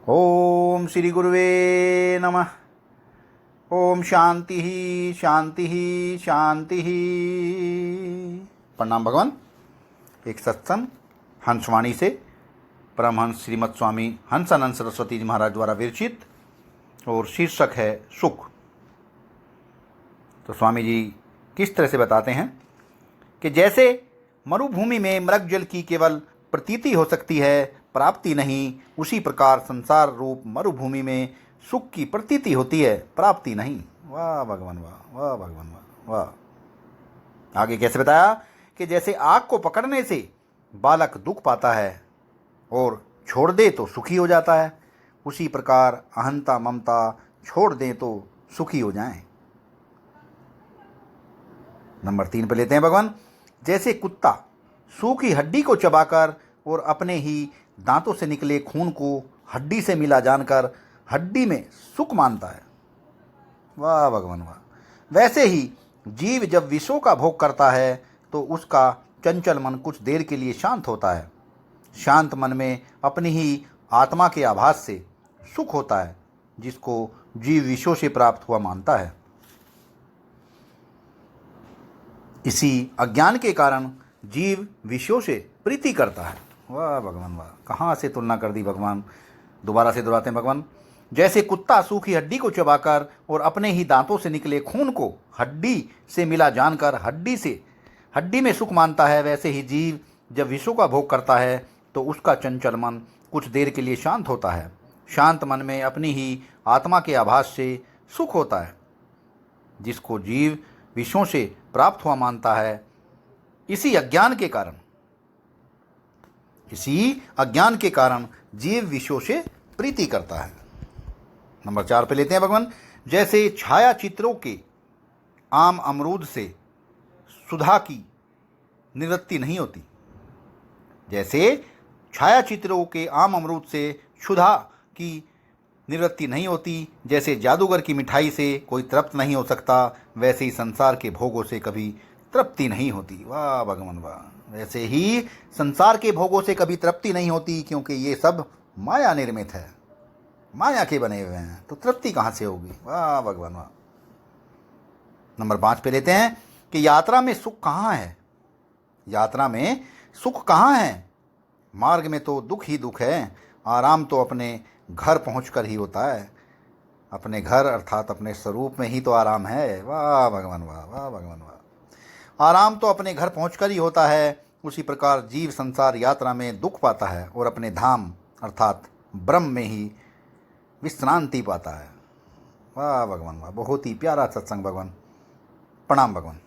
ओम श्री गुरुवे नमः। ओम शांति ही शांति ही शांति ही। प्रणाम भगवान। एक सत्संग हंसवाणी से परमहंस श्रीमद स्वामी हंसानंद सरस्वती जी महाराज द्वारा विरचित और शीर्षक है सुख। तो स्वामी जी किस तरह से बताते हैं कि जैसे मरुभूमि में मृग जल की केवल प्रतीति हो सकती है, प्राप्ति नहीं, उसी प्रकार संसार रूप मरुभूमि में सुख की प्रतीति होती है, प्राप्ति नहीं। वाह भगवान वाह, वाह भगवान वाह, वाह। आगे कैसे बताया कि जैसे आग को पकड़ने से बालक दुख पाता है और छोड़ दे तो सुखी हो जाता है, उसी प्रकार अहंता ममता छोड़ दें तो सुखी हो जाएं। नंबर 3 पे लेते हैं भगवान। जैसे कुत्ता सूखी हड्डी को चबाकर और अपने ही दांतों से निकले खून को हड्डी से मिला जानकर हड्डी में सुख मानता है। वाह भगवान वाह। वैसे ही जीव जब विषयों का भोग करता है तो उसका चंचल मन कुछ देर के लिए शांत होता है। शांत मन में अपनी ही आत्मा के आभास से सुख होता है, जिसको जीव विषयों से प्राप्त हुआ मानता है। इसी अज्ञान के कारण जीव विषयों से प्रीति करता है। वाह भगवान वाह। कहाँ से तुलना कर दी भगवान। दोबारा से दोहराते हैं भगवान। जैसे कुत्ता सूखी हड्डी को चबाकर और अपने ही दांतों से निकले खून को हड्डी से मिला जानकर हड्डी में सुख मानता है, वैसे ही जीव जब विषयों का भोग करता है तो उसका चंचल मन कुछ देर के लिए शांत होता है। शांत मन में अपनी ही आत्मा के आभास से सुख होता है, जिसको जीव विषयों से प्राप्त हुआ मानता है। इसी अज्ञान के कारण जीव विषयों से प्रीति करता है। नंबर 4 पे लेते हैं भगवान। जैसे छाया चित्रों के आम अमरूद से सुधा की निवृत्ति नहीं होती, जैसे छाया चित्रों के आम अमरूद से सुधा की निवृत्ति नहीं होती, जैसे जादूगर की मिठाई से कोई तृप्त नहीं हो सकता, वैसे ही संसार के भोगों से कभी तृप्ति नहीं होती। वाह भगवान वाह। वैसे ही संसार के भोगों से कभी तृप्ति नहीं होती, क्योंकि ये सब माया निर्मित है, माया के बने हुए हैं, तो तृप्ति कहाँ से होगी। वाह भगवान वाह। नंबर 5 पे लेते हैं कि यात्रा में सुख कहाँ है। यात्रा में सुख कहाँ है। मार्ग में तो दुख ही दुख है। आराम तो अपने घर पहुंचकर ही होता है। अपने घर अर्थात अपने स्वरूप में ही तो आराम है। वाह भगवान वाह, वाह भगवान वाह। आराम तो अपने घर पहुंचकर ही होता है। उसी प्रकार जीव संसार यात्रा में दुख पाता है और अपने धाम अर्थात ब्रह्म में ही विश्रांति पाता है। वाह भगवान वाह। बहुत ही प्यारा सत्संग भगवान। प्रणाम भगवान।